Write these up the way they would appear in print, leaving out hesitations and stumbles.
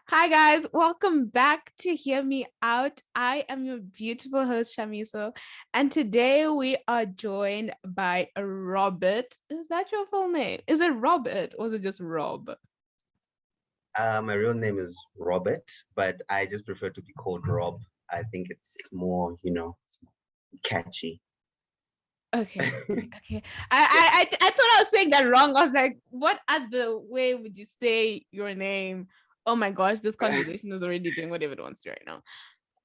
Hi guys, welcome back to Hear Me Out. I am your beautiful host Shamiso, and today we are joined by Robert. Is that your full name? Is it Robert or is it just Rob? My real name is Robert, but I just prefer to be called Rob. I think it's more, catchy. Okay, okay. I thought I was saying that wrong. I was like, what other way would you say your name? Oh my gosh, this conversation is already doing whatever it wants to right now.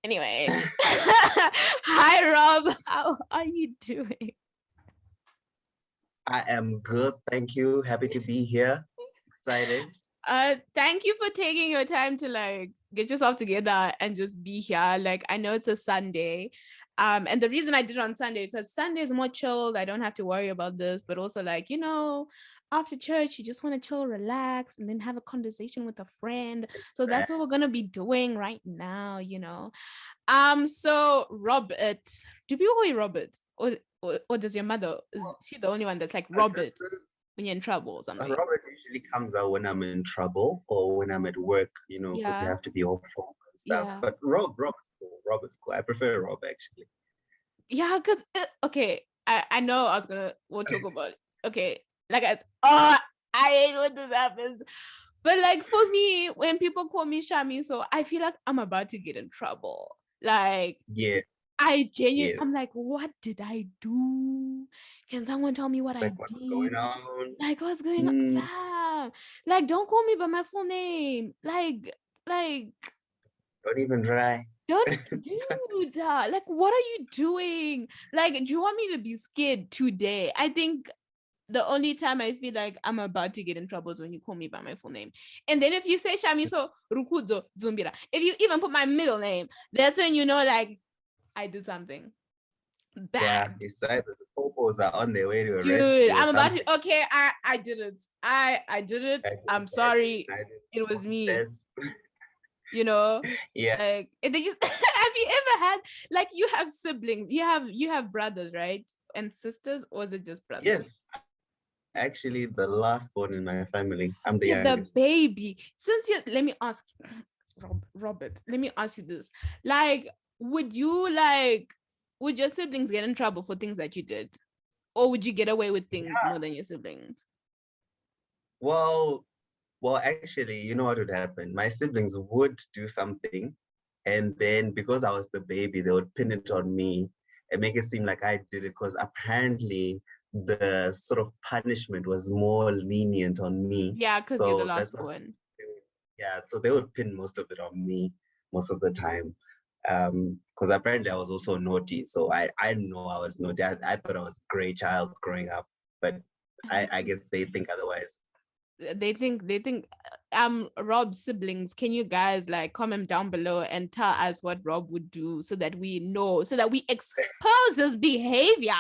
Anyway, hi Rob, how are you doing? I am good, thank you. Happy to be here. Excited. Thank you for taking your time to get yourself together and just be here. Like, I know it's a Sunday. And the reason I did it on Sunday, because Sunday is more chilled. I don't have to worry about this, but also after church, you just want to chill, relax, and then have a conversation with a friend. So that's what we're gonna be doing right now. So Robert, do people call you Robert? Or does your mother, is she the only one that's like Robert when you're in trouble or something? Robert usually comes out when I'm in trouble or when I'm at work, because you Yeah. have to be off phone and stuff. Yeah. But Rob is cool. Rob is cool. I prefer Rob actually. Yeah, because okay, I know we'll talk about it. Okay, I hate when this happens. But like for me, when people call me Shami, so I feel like I'm about to get in trouble. Like Yeah, I'm yes. like, what did I do? Can someone tell me what I Like what's did? going on? Like what's going on? Hmm, Fam. Like, don't call me by my full name. Like don't even try. don't do that. Like, what are you doing? Like, do you want me to be scared today? I think the only time I feel like I'm about to get in trouble is when you call me by my full name. And then if you say Shamiso Rukudzo Zumbira, if you even put my middle name, that's when you know, like, I did something Yeah, bad. besides the popos are on their way to arrest Dude, you or I'm about something. to, okay, I did it. I did it. I'm sorry. It was me. Confess. You know, Yeah. like they just have you ever had like you have siblings, you have brothers, right? And sisters, or is it just brothers? Yes. Actually, the last born in my family. I'm the You're the youngest. baby. Since you let me ask Robert, let me ask you this. Like, would you like would your siblings get in trouble for things that you did? Or would you get away with things Yeah. more than your siblings? Well, actually, you know what would happen? My siblings would do something, and then because I was the baby, they would pin it on me and make it seem like I did it because apparently the sort of punishment was more lenient on me. Yeah, because you're the So that's last what one. yeah, so they would pin most of it on me most of the time. Because apparently I was also naughty. So I didn't know I was naughty. I thought I was a great child growing up, but I guess they think otherwise. They think Rob's siblings, can you guys like comment down below and tell us what Rob would do so that we know, so that we expose his behavior?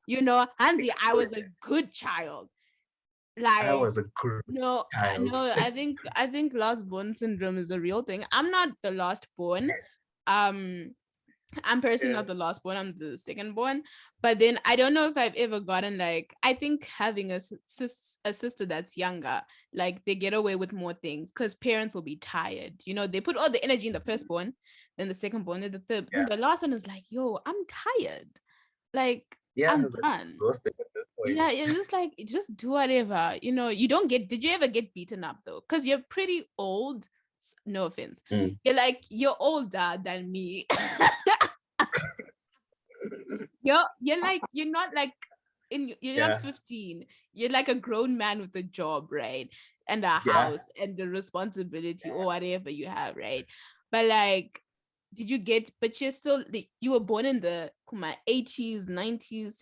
Hansi, I was a Exposure. good child. I Like, was a great no, child. no, I think last born syndrome is a real thing. I'm not the last born. Um, I'm personally Yeah. not the last born, I'm the second born. But then I don't know if I've ever gotten like, I think having a sister that's younger, like they get away with more things because parents will be tired. They put all the energy in the firstborn, then the second born, then the third. Yeah. Then the last one is like, yo, I'm tired. Like, Yeah, I I'm was done. exhausted at this point. Yeah, you're just like, just do whatever. Did you ever get beaten up though? Because you're pretty old. No offense. Mm. You're older than me. You're not like you're not Yeah. 15. You're like a grown man with a job, right? And a Yeah. house and the responsibility or whatever you have, right? But like, but you're still like, you were born in the 80s, 90s,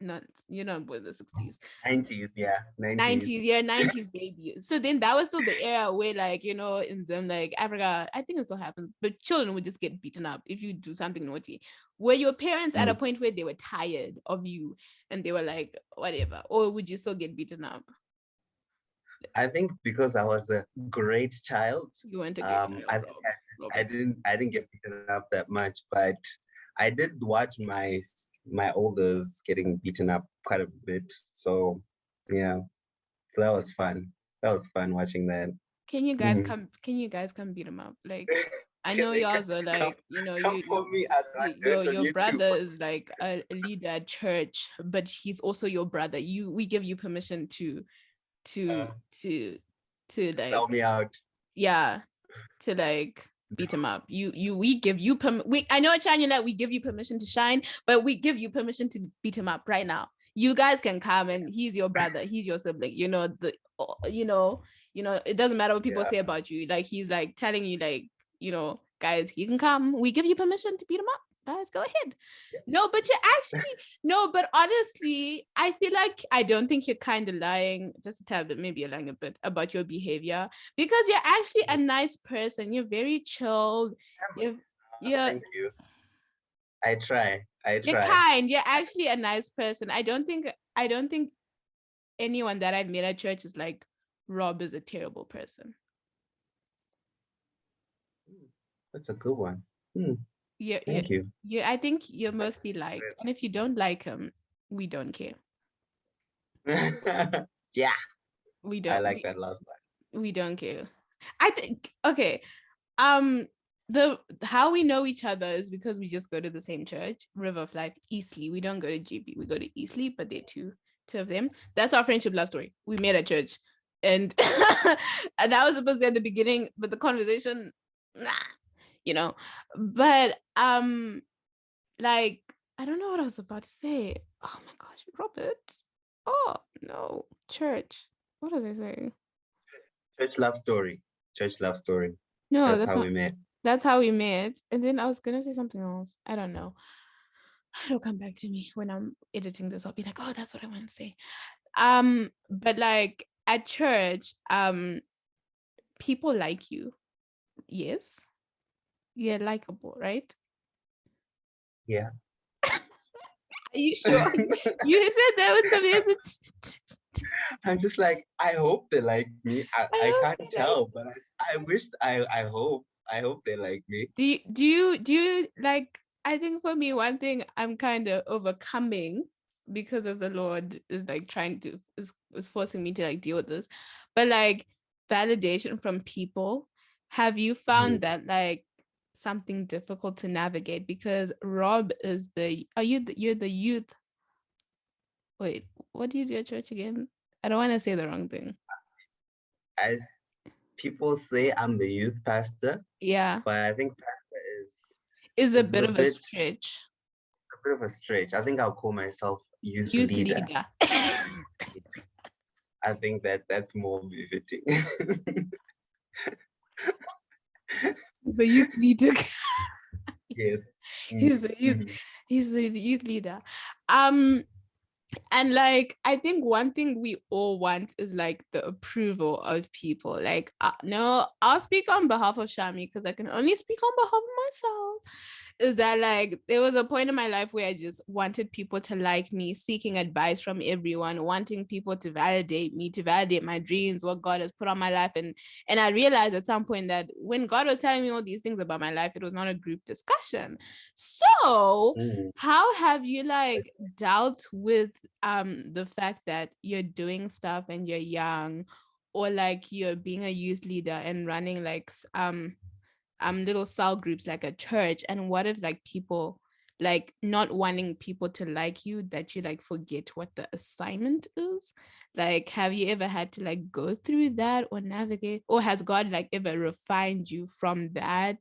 not you're not born in the 60s. 90s, yeah. 90s. 90s, yeah, 90s baby. So then that was still the era where, like, in them, like Africa, I think it still happens, but children would just get beaten up if you do something naughty. Were your parents at a Mm. point where they were tired of you and they were like, whatever, or would you still get beaten up? I think because I was a great child, You weren't a great I child, think I Robert. didn't get beaten up that much, but I did watch my elders getting beaten up quite a bit. So yeah, so that was fun. That was fun watching that. Can you guys Mhm. come? Can you guys come beat him up? Like, I know y'all's are Come, like, you know, come for me. I got dirt on your you too. brother is like a leader at church, but he's also your brother. We give you permission to Uh, to Sell like, me out. yeah, to like beat him up. We give you I know at China we give you permission to shine, but we give you permission to beat him up right now. You guys can come, and he's your brother, he's your sibling. You know, it doesn't matter what people Yeah. say about you. Like, he's like telling you, like, guys, you can come. We give you permission to beat him up. Guys, go ahead. Yeah. No, but you're actually no, but honestly, I feel like I don't think you're kind of lying, just a tad bit, maybe you're lying a bit about your behavior, because you're actually a nice person. You're very chilled. You're Thank you. I try. I you're try. kind. You're actually a nice person. I don't think anyone that I've met at church is like, Rob is a terrible person. That's a good one. Hmm. Yeah, Thank you. I think you're mostly liked, and if you don't like him, we don't care. Yeah, We I don't. like that last one. We don't care. I think, okay. Um, the how we know each other is because we just go to the same church, River of Life, Eastleigh. We don't go to GB. We go to Eastleigh, but they're two of them. That's our friendship love story. We met at church, and and that was supposed to be at the beginning, but the conversation, nah, you know. But like, I don't know what I was about to say. Oh my gosh, Robert. Oh no, church. What was I saying? Church love story. Church love story. No, That's that's how not. we met. That's how we met. And then I was gonna say something else. I don't know. It'll come back to me when I'm editing this. I'll be like, oh, that's what I want to say. But like at church, people like you. Yes. You're likable, right? Yeah. Are you sure? You said that with some hesitation. I'm just like, I hope they like me. I I hope can't they like. tell, but I wish I hope they like me. Do you like, I think for me, one thing I'm kind of overcoming because of the Lord is like is forcing me to like deal with this. But like, validation from people, have you found Mhm. that like something difficult to navigate? Because Rob is you're the youth. Wait, what do you do at church again? I don't want to say the wrong thing. As people say, I'm the youth pastor, Yeah, but I think pastor is a is bit a of a bit stretch. of a stretch. I think I'll call myself youth Youth leader. leader. I think that's more befitting. He's the youth leader. Yes. he's the youth Mhm. he's the youth leader. Um and like, I think one thing we all want is like the approval of people. Like, no, I'll speak on behalf of Shami because I can only speak on behalf of myself. Is that like, there was a point in my life where I just wanted people to like me, seeking advice from everyone, wanting people to validate me, to validate my dreams, what God has put on my life. And I realized at some point that when God was telling me all these things about my life, it was not a group discussion. So Mhm. how have you like dealt with the fact that you're doing stuff and you're young, or like you're being a youth leader and running like little cell groups like a church, and what if like people like not wanting people to like you, that you like forget what the assignment is? Like, have you ever had to like go through that or navigate, or has God like ever refined you from that,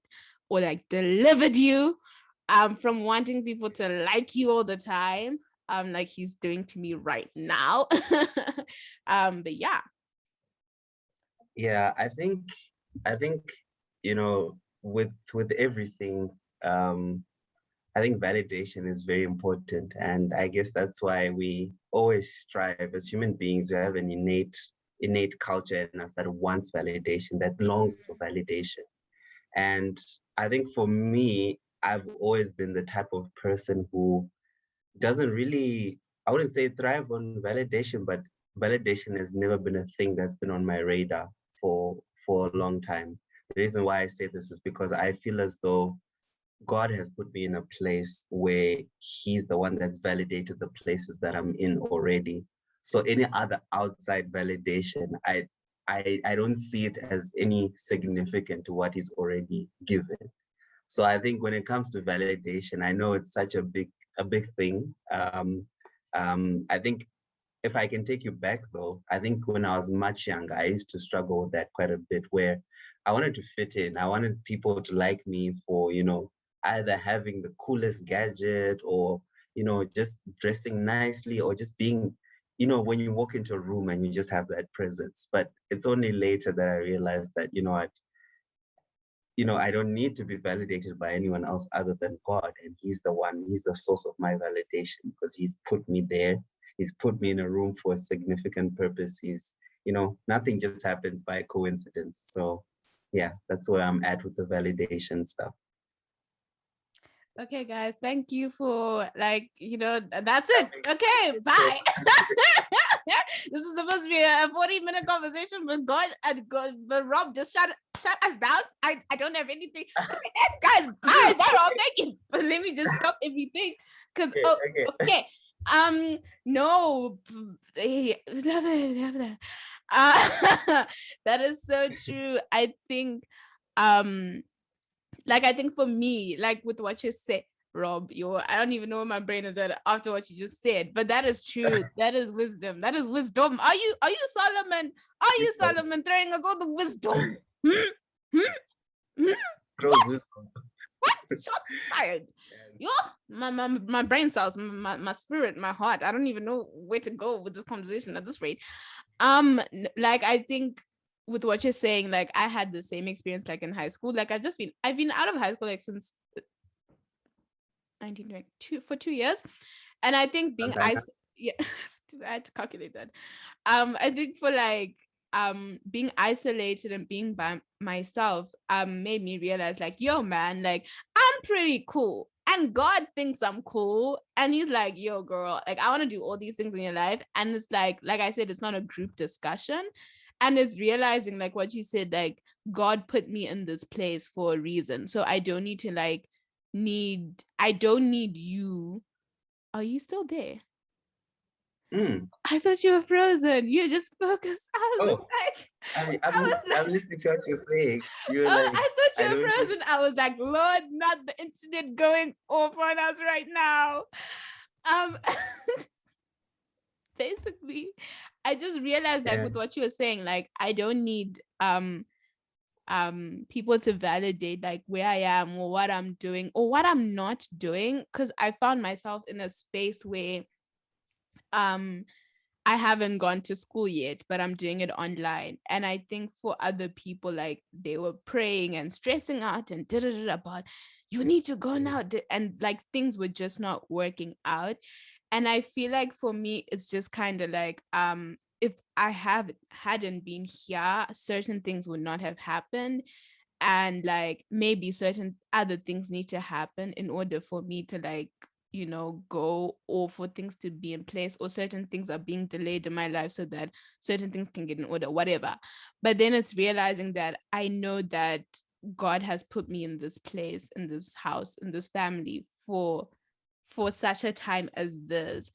or like delivered you from wanting people to like you all the time, like he's doing to me right now? But yeah. Yeah, I think, with everything, I think validation is very important. And I guess that's why we always strive as human beings. We have an innate culture in us that wants validation, that longs for validation. And I think for me, I've always been the type of person who doesn't really, I wouldn't say thrive on validation, but validation has never been a thing that's been on my radar for a long time. The reason why I say this is because I feel as though God has put me in a place where He's the one that's validated the places that I'm in already. So any other outside validation, I don't see it as any significant to what he's already given. So I think when it comes to validation, I know it's such a big thing. I think if I can take you back though, I think when I was much younger, I used to struggle with that quite a bit where I wanted to fit in. I wanted people to like me for, either having the coolest gadget or, just dressing nicely or just being, when you walk into a room and you just have that presence. But it's only later that I realized that, what, I don't need to be validated by anyone else other than God. And he's the source of my validation because he's put me there. He's put me in a room for a significant purpose. Nothing just happens by coincidence. So yeah, that's where I'm at with the validation stuff. Okay, guys, thank you for that's it. Okay, bye. This is supposed to be a 40-minute conversation with God, but Rob just shut us down. I don't have anything. Guys, bye, Rob. Thank you. But let me just stop everything. Because okay. No. That is so true. I think I think for me, like with what you said, Rob, I don't even know where my brain is at after what you just said, but that is true. That is wisdom. That is wisdom. Are you Solomon? Are you Solomon throwing us all the wisdom? What? Shots fired. Yo, my brain cells, my spirit, my heart. I don't even know where to go with this conversation at this rate. I think with what you're saying, like I had the same experience like in high school. Like I've been out of high school like since 1992 for 2 years. And I think being I had to calculate that. I think for being isolated and being by myself made me realize like, yo man, like I'm pretty cool. And God thinks I'm cool. And he's like, yo, girl, like I want to do all these things in your life. And it's like I said, it's not a group discussion. And it's realizing like what you said, like God put me in this place for a reason. So I don't need to I don't need you. Are you still there? I thought you were frozen. You just focused. I was like, I'm listening to what you're saying. I thought you were frozen. I was like, Lord, not the internet going off on us right now. Basically, I just realized that with what you were saying, like I don't need people to validate like where I am or what I'm doing or what I'm not doing, because I found myself in a space where I haven't gone to school yet, but I'm doing it online. And I think for other people, like they were praying and stressing out and about you need to go now, and like things were just not working out. And I feel like for me, it's just kind of like if I hadn't been here, certain things would not have happened. And like maybe certain other things need to happen in order for me to like, go, or for things to be in place, or certain things are being delayed in my life so that certain things can get in order, whatever. But then it's realizing that I know that God has put me in this place, in this house, in this family for such a time as this,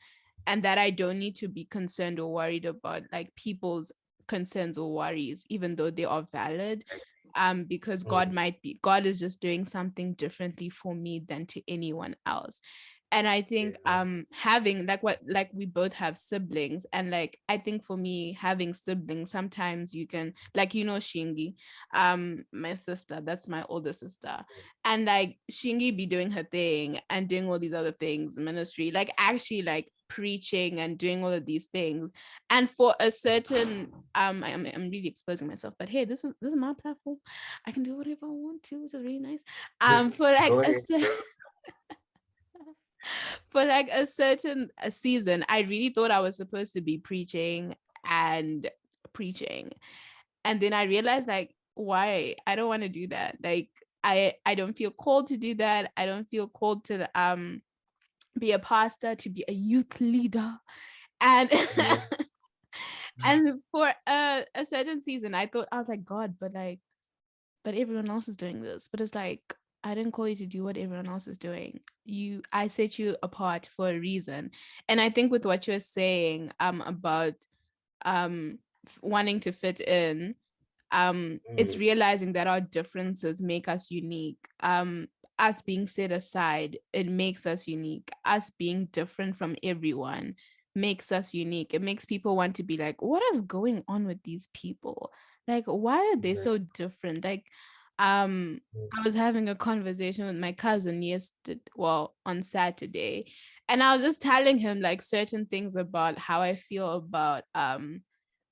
and that I don't need to be concerned or worried about like people's concerns or worries, even though they are valid. Because God is just doing something differently for me than to anyone else. And I think having like we both have siblings, and like I think for me having siblings, sometimes you can Shingi, my sister, that's my older sister, and like Shingi be doing her thing and doing all these other things, ministry, like actually like preaching and doing all of these things. And for a certain I'm really exposing myself, but hey, this is my platform. I can do whatever I want to, which is really nice. For like for like a certain season, I really thought I was supposed to be preaching. And then I realized like, why? I don't want to do that. Like I don't feel called to do that. I don't feel called to be a pastor, to be a youth leader. And and for a certain season, I was like, God, but everyone else is doing this. But it's like, I didn't call you to do what everyone else is doing. I set you apart for a reason. And I think with what you're saying about wanting to fit in, it's realizing that our differences make us unique. Us being set aside, it makes us unique. Us being different from everyone makes us unique. It makes people want to be like, what is going on with these people? Like, why are they so different? Like, I was having a conversation with my cousin on Saturday, and I was just telling him like certain things about how I feel about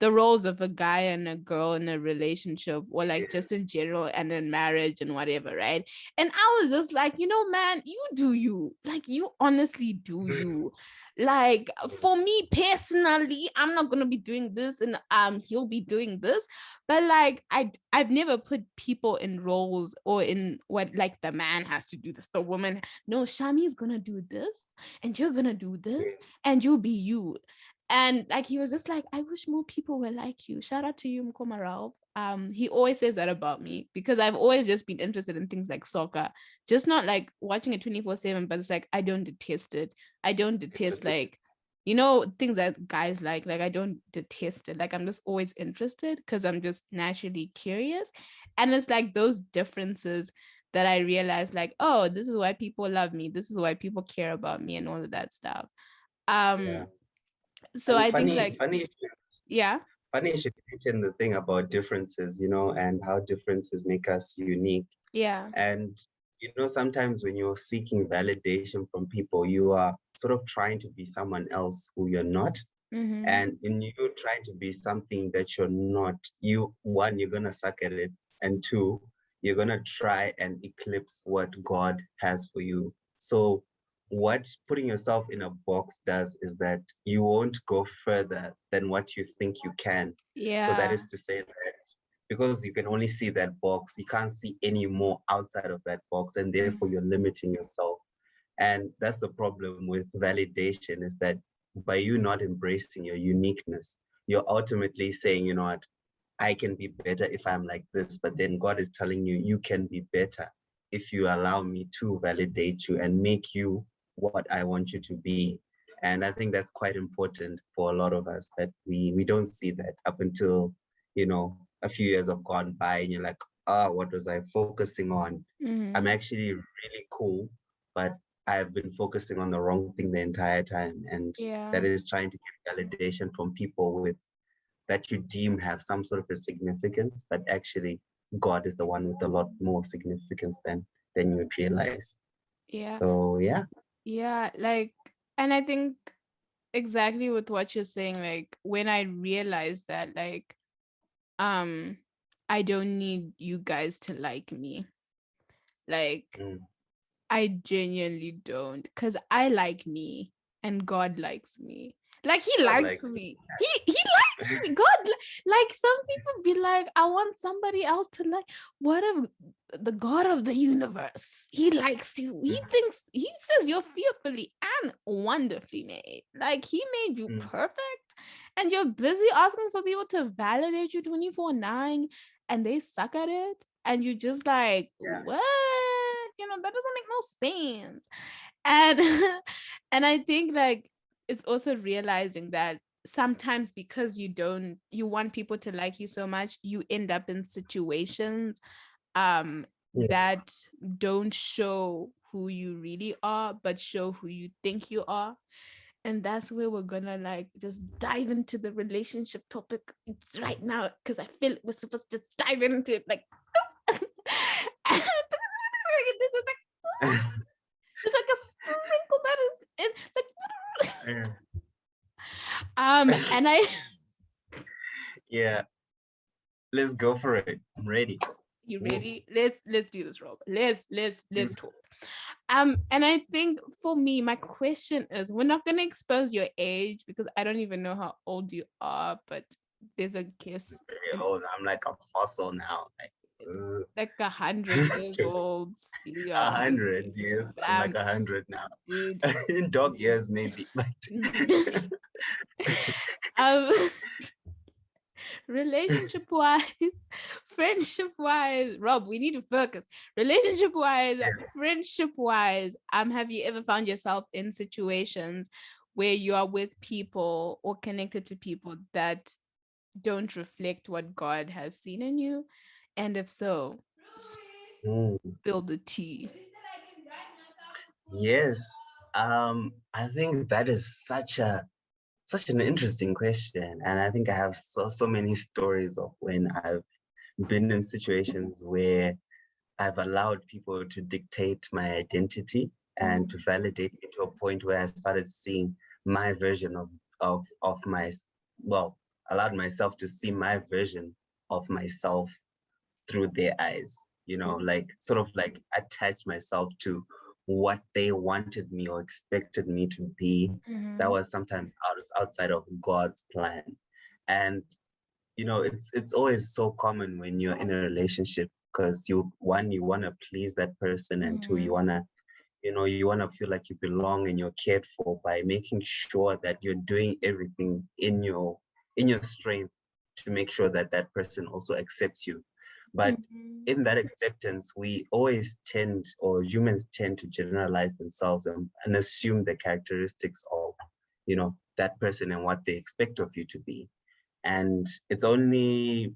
the roles of a guy and a girl in a relationship, or like just in general and in marriage and whatever, right? And I was just like, man, you do you. Like, you honestly do you. Like, for me personally, I'm not gonna be doing this, and he'll be doing this. But like, I've never put people in roles or in what, like, the man has to do this, the woman. No, Shami's gonna do this, and you're gonna do this, and you'll be you. And like, he was just like, I wish more people were like you. Shout out to you, Mkoma Ralph. He always says that about me, because I've always just been interested in things like soccer, just not like watching it 24/7, but it's like, I don't detest it. I don't detest, like, things that guys like I don't detest it. Like, I'm just always interested because I'm just naturally curious. And it's like those differences that I realized, like, oh, this is why people love me. This is why people care about me and all of that stuff. So And I think, like, yeah. Funny you should mention the thing about differences, and how differences make us unique. Yeah. And, sometimes when you're seeking validation from people, you are sort of trying to be someone else who you're not. Mm-hmm. And in you trying to be something that you're not, one, you're going to suck at it. And two, you're going to try and eclipse what God has for you. So what putting yourself in a box does is that you won't go further than what you think you can. Yeah. So that is to say that because you can only see that box, you can't see any more outside of that box, and therefore you're limiting yourself. And that's the problem with validation, is that by you not embracing your uniqueness, you're ultimately saying, you know what, I can be better if I'm like this. But then God is telling you, you can be better if you allow me to validate you and make you what I want you to be. And I think that's quite important for a lot of us, that we don't see that up until, a few years have gone by and you're like, what was I focusing on? Mm-hmm. I'm actually really cool, but I've been focusing on the wrong thing the entire time. And that is trying to get validation from people that you deem have some sort of a significance, but actually God is the one with a lot more significance than you'd realize. Yeah. So Yeah, like, and I think exactly with what you're saying, like, when I realized that, like, I don't need you guys to like me. Like, I genuinely don't, because I like me and God likes me. Like, he likes me. He likes me. God, like, some people be like, I want somebody else to like. What if the God of the universe, he likes you? He says you're fearfully and wonderfully made. Like, he made you perfect, and you're busy asking for people to validate you 24/9, and they suck at it, and you're just like, what? That doesn't make no sense. And and I think, like, it's also realizing that sometimes, because you want people to like you so much, you end up in situations that don't show who you really are, but show who you think you are. And that's where we're gonna, like, just dive into the relationship topic right now, because I feel we're supposed to dive into it, like it's like a sprinkle that is in, like and I let's go for it. I'm ready. You ready? Let's do this, Rob. Let's talk. And I think for me, my question is, we're not gonna expose your age, because I don't even know how old you are, but there's a guess. Very old. I'm like a fossil now. Like 100 years old. Yeah, 100 years. I'm like 100 now. Dude. In dog years, maybe. But relationship wise, friendship wise, Rob, we need to focus. Relationship wise, friendship wise, have you ever found yourself in situations where you are with people or connected to people that don't reflect what God has seen in you? And if so, Mm, spill the tea. yes. I think that is such an interesting question. And I think I have so many stories of when I've been in situations where I've allowed people to dictate my identity and to validate me to a point where I started seeing my version of my, well, allowed myself to see my version of myself through their eyes, like sort of like attach myself to what they wanted me or expected me to be. That Mm-hmm. was sometimes outside of God's plan. And it's always so common when you're in a relationship, because you want to please that person, and two, Mm-hmm. you want to feel like you belong and you're cared for, by making sure that you're doing everything in your strength to make sure that that person also accepts you. But Mm-hmm. in that acceptance, we always tend, or humans tend, to generalize themselves and assume the characteristics of that person and what they expect of you to be. And it's only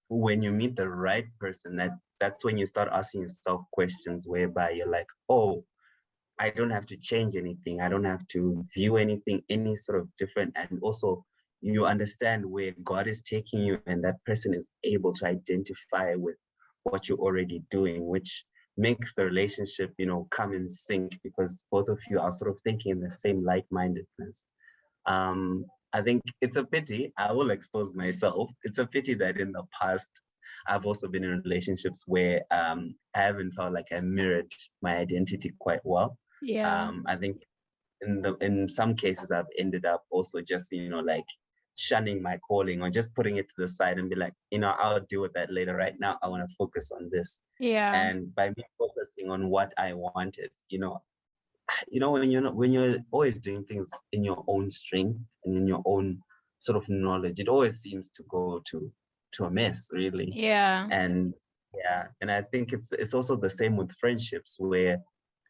when you meet the right person that's when you start asking yourself questions whereby you're like, oh, I don't have to change anything. I don't have to view anything any sort of different. And also, you understand where God is taking you, and that person is able to identify with what you're already doing, which makes the relationship, come in sync, because both of you are sort of thinking in the same like-mindedness. I think it's a pity. I will expose myself. It's a pity that in the past, I've also been in relationships where I haven't felt like I mirrored my identity quite well. Yeah. I think in some cases I've ended up also just like shunning my calling, or just putting it to the side and be like, I'll deal with that later. Right now, I want to focus on this. Yeah. And by me focusing on what I wanted, when you're always doing things in your own strength and in your own sort of knowledge, it always seems to go to a mess, really. Yeah. And yeah, and I think it's also the same with friendships, where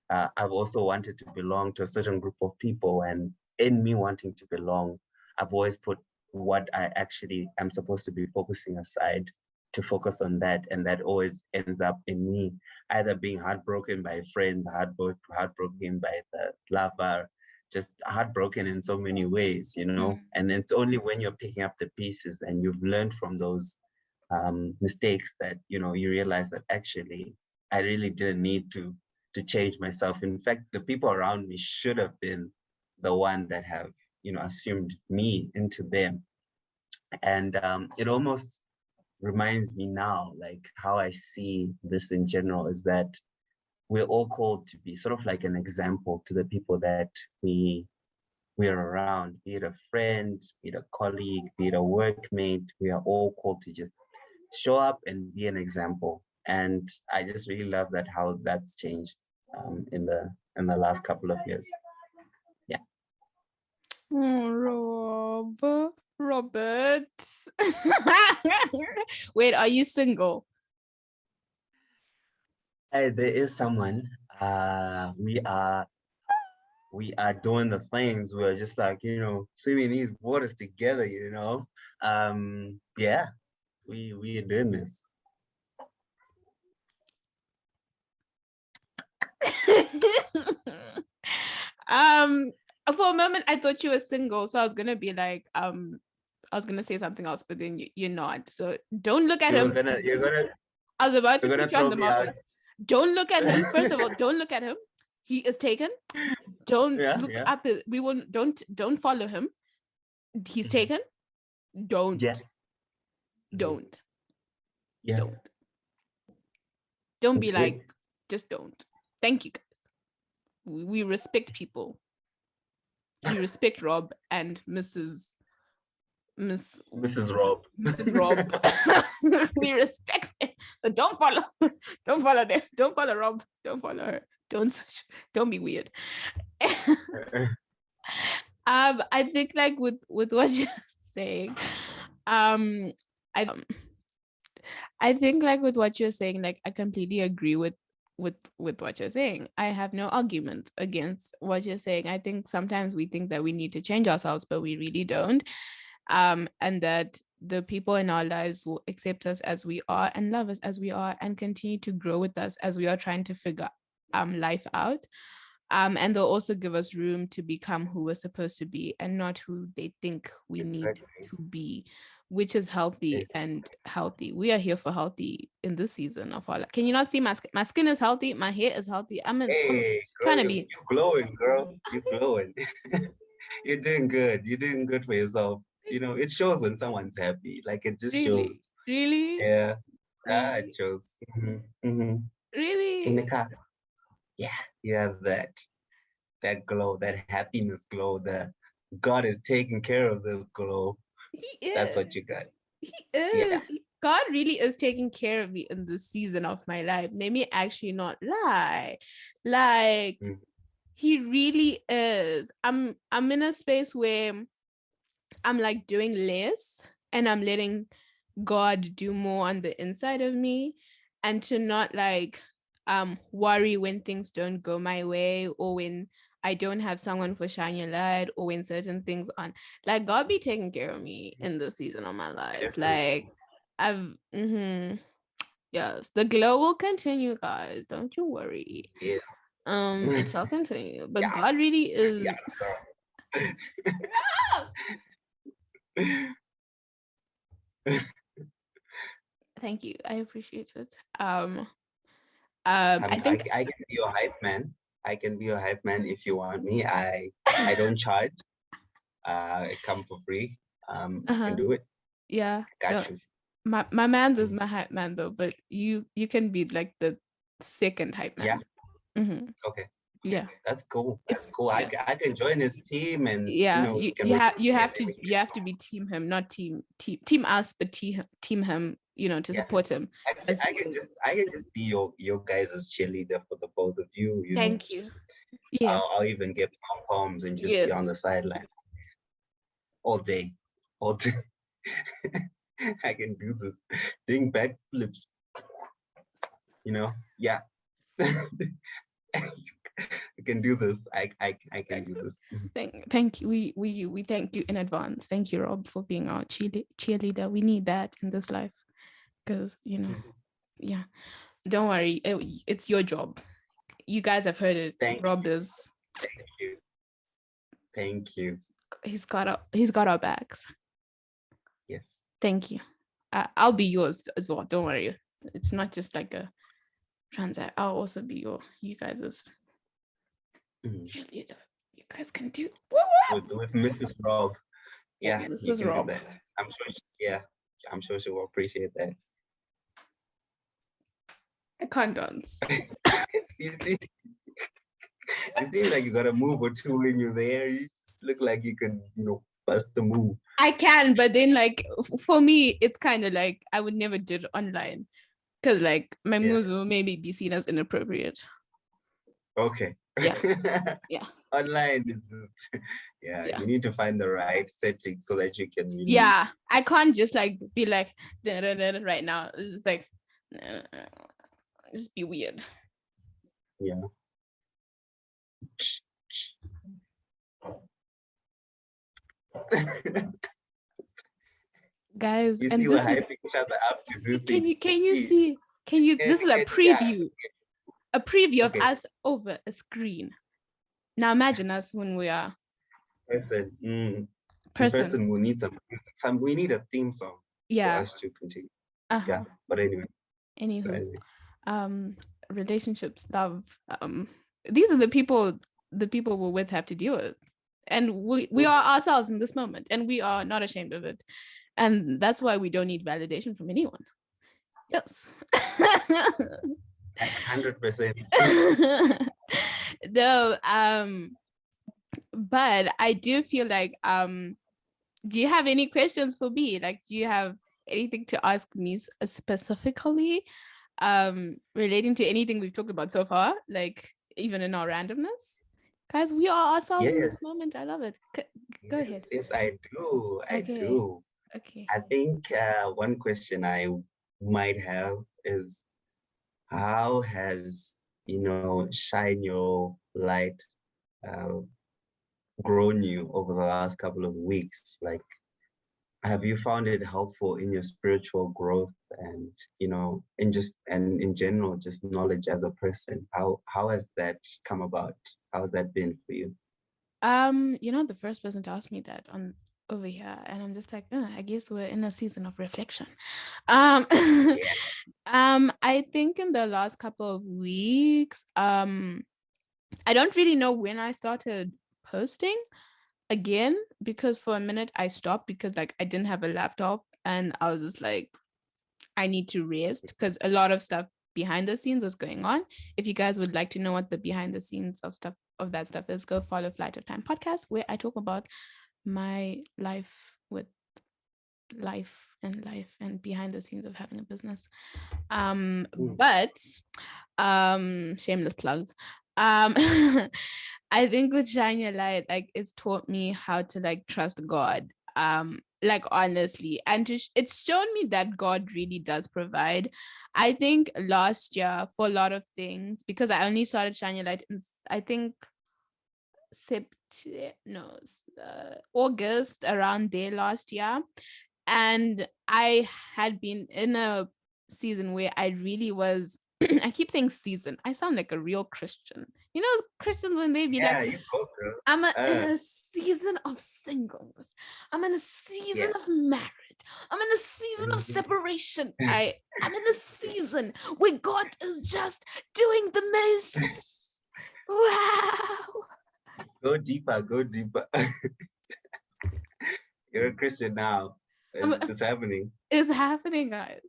I've also wanted to belong to a certain group of people, and in me wanting to belong, I've always put what I actually am supposed to be focusing aside to focus on that, and that always ends up in me either being heartbroken by friends, heartbroken by the lover, just heartbroken in so many ways, And it's only when you're picking up the pieces and you've learned from those mistakes that you realize that actually I really didn't need to change myself. In fact, the people around me should have been the one that have assumed me into them. And it almost reminds me now, like how I see this in general, is that we're all called to be sort of like an example to the people that we're around, be it a friend, be it a colleague, be it a workmate. We are all called to just show up and be an example. And I just really love that, how that's changed in the last couple of years. Yeah. Oh, Robert. Wait, are you single? There is someone. We are doing the things. We're just like, swimming these waters together. Yeah, we are doing this. um, for a moment I thought you were single, so I was gonna be like, I was gonna say something else, but then you're not. So don't look at You're him. gonna you're gonna I was about to you're gonna put you on throw the me out. market. Don't look at him. First of all, don't look at him. He is taken. Don't Yeah, look yeah. up. We will don't follow him. He's Mhm. taken. Don't, Yeah. Mhm. don't, Yeah. don't. Don't be Okay. like, just don't. Thank you, guys. We respect people. We respect Rob and Miss Mrs. Rob. Mrs. Rob. We respect it. But don't follow. Don't follow them. Don't follow Rob. Don't follow her. Don't be weird. I think like with what you're saying, um, I I think like with what you're saying, like I completely agree with what you're saying. I have no argument against what you're saying. I think sometimes we think that we need to change ourselves, but we really don't. And that the people in our lives will accept us as we are and love us as we are and continue to grow with us as we are trying to figure life out. And they'll also give us room to become who we're supposed to be and not who they think we need Exactly. to be, which is healthy and healthy. We are here for healthy in this season of our life. Can you not see my skin is healthy? My hair is healthy. I'm Hey, girl, trying to you be. glowing, girl. You glowing. You're doing good. You're doing good for yourself. It shows when someone's happy. Like it just Really? shows. Really? Yeah. It Really? shows. In the Really? car. Yeah, you have that glow, that happiness glow. The God is taking care of this glow. He That's is. what you got. He Yeah. is. God really is taking care of me in this season of my life. Let me actually not lie. Like, Mm. he really is. I'm in a space where I'm like doing less and I'm letting God do more on the inside of me, and to not like worry when things don't go my way, or when I don't have someone for shine your light, or when certain things on, like, God be taking care of me in the season of my life. Definitely. Like, yes, the glow will continue, guys, don't you worry. Yes. It shall continue, but Yes. God really is. Yes, girl. Thank you, I appreciate it. I I think can be your hype man. I can be your hype man if you want me. I don't charge. I come for free. You can do it. yeah, I no, got you. my man's is Mm. my hype man though, but you can be like the second hype Yeah. man. Hmm. Okay. Yeah, That's cool. That's it's cool. yeah, I can join his team, and yeah. we You can make some you have to be team him, not team us, but team him. To yeah. support him. Actually, As I can just be your guys' cheerleader for the both of you. thank you. Just Yes, I'll even get pom poms and just be on yes. the sideline all day, all day. I can do this, doing backflips. Yeah. I can do this. I can do this. Thank you. We thank you in advance. Thank you, Rob, for being our cheerleader. We need that in this life because yeah. Don't worry, it's your job. You guys have heard it. Thank Rob you. is Thank you. Thank you. he's got our backs. Yes. Thank you. I'll be yours as well. Don't worry. It's not just like a transact. I'll also be you guys' cheerleader. You guys can do With Mrs. Rob. Yeah, this you is can do Rob. that. I'm sure. I'm sure she will appreciate that. I can't dance. You see, it seems like you got a move or two when you're there. You just look like you can, bust the move. I can, but then like for me, it's kind of like I would never do it online because like my moves will maybe be seen as inappropriate. Okay. Yeah. Yeah. Online is just, Yeah. you need to find the right setting so that you can, Yeah, I can't just like be like right now. It's just like just be weird. Yeah. Guys, You and see, we're this was hyping each other up to do things. can you see this is a preview. A preview of Okay. us over a screen. Now imagine us when we are Person. In person. person, we need we need a theme song for Yeah. us to continue. Uh-huh. Yeah. But anyway. Anywho, relationships, love. These are the people we're with have to deal with. And we are ourselves in this moment, and we are not ashamed of it. And that's why we don't need validation from anyone. Yes. 100%. No, but I do feel like do you have any questions for me? Like, do you have anything to ask me specifically relating to anything we've talked about so far, like even in our randomness? Guys, we are ourselves in this moment. I love it. Go ahead. Yes, I do. I Okay. do. Okay. I think one question I might have is, how has, shine your light grown you over the last couple of weeks? Like, have you found it helpful in your spiritual growth and, in general, just knowledge as a person? How has that come about? How has that been for you? The first person to ask me that on over here, and I'm just like, I guess we're in a season of reflection. Um, Yeah. I think in the last couple of weeks, I don't really know when I started posting again, because for a minute I stopped because like I didn't have a laptop and I was just like, I need to rest because a lot of stuff behind the scenes was going on. If you guys would like to know what the behind the scenes of that stuff is, go follow Flight of Time podcast, where I talk about my life with life and behind the scenes of having a business. Mm. But shameless plug. I think with Shine Your Light, like it's taught me how to like trust God. Like honestly, and it's shown me that God really does provide. I think last year for a lot of things, because I only started Shine Your Light in, I think, August, around there last year, and I had been in a season where I really was I keep saying season. I sound like a real Christian. You know, Christians when they be like, Yeah, you go, girl. in a season of singleness. I'm in a season Yeah. of marriage. I'm in a season of Mhm. separation. I'm in a season where God is just doing the most. Wow. Go deeper, go deeper. You're a Christian now. It's happening. It's happening, guys.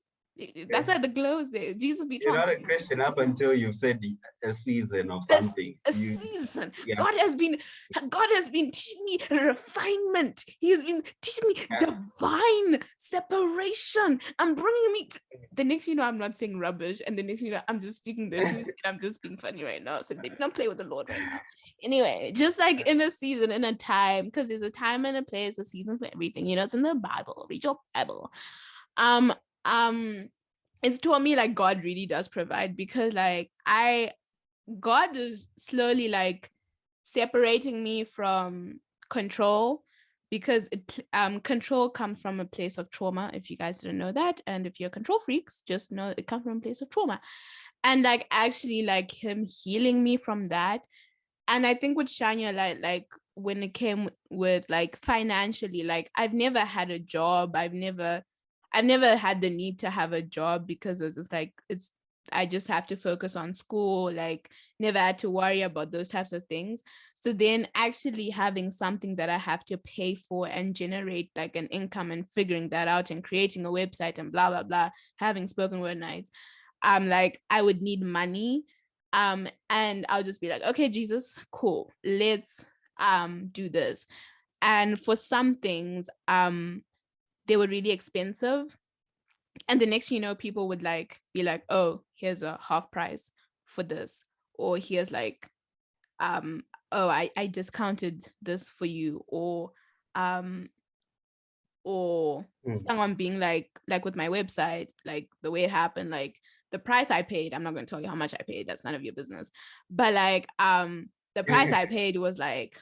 That's why the glow is there. Jesus be You're trying not to a Christian up until you've said a season of this something. a You, season. yeah, God has been teaching me refinement. He's been teaching me yeah. divine separation. I'm bringing me the next I'm not saying rubbish, and the next I'm just speaking the truth, and I'm just being funny right now. So they don't play with the Lord right now. Anyway, just like in a season, in a time, because there's a time and a place, a season for everything. It's in the Bible. Read your Bible. Um, um, it's taught me like God really does provide, because like God is slowly like separating me from control, because control comes from a place of trauma, if you guys didn't know that. And if you're control freaks, just know it comes from a place of trauma. And like actually like him healing me from that. And I think with Shine Your Light, like when it came with like financially, like I've never had a job. I've never had the need to have a job, because it's just like I just have to focus on school, like never had to worry about those types of things. So then actually having something that I have to pay for and generate like an income, and figuring that out and creating a website and blah blah blah, having spoken word nights, like I would need money. And I'll just be like, okay, Jesus, cool, let's do this. And for some things, they were really expensive, and the next people would like be like, oh, here's a half price for this, or here's like oh, I discounted this for you, um or Mm. someone being like with my website, like the way it happened, like the price I paid, I'm not going to tell you how much I paid, that's none of your business, but like the price I paid was like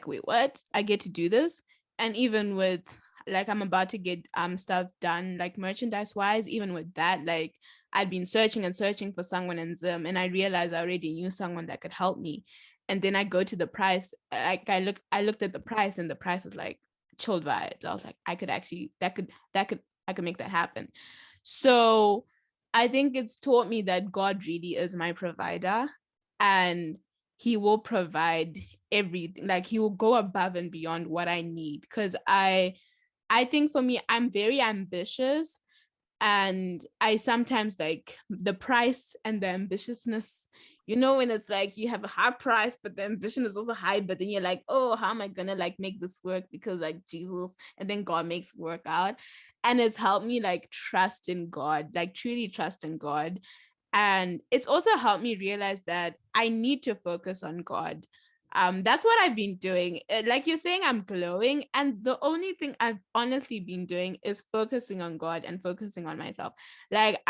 wait, what? I get to do this? And even with like I'm about to get stuff done like merchandise wise, even with that, like I'd been searching and searching for someone in Zim, and I realized I already knew someone that could help me. And then I go to the price, like I looked at the price, and the price was like chilled vibes. I was like, I could actually I could make that happen. So I think it's taught me that God really is my provider, and he will provide everything. Like he will go above and beyond what I need, because I think for me, I'm very ambitious, and I sometimes like the price and the ambitiousness, when it's like you have a high price but the ambition is also high, but then you're like, oh, how am I gonna like make this work, because like Jesus, and then God makes work out. And it's helped me like trust in God, like truly trust in God. And it's also helped me realize that I need to focus on God. That's what I've been doing. Like you're saying, I'm glowing, and the only thing I've honestly been doing is focusing on God and focusing on myself. Like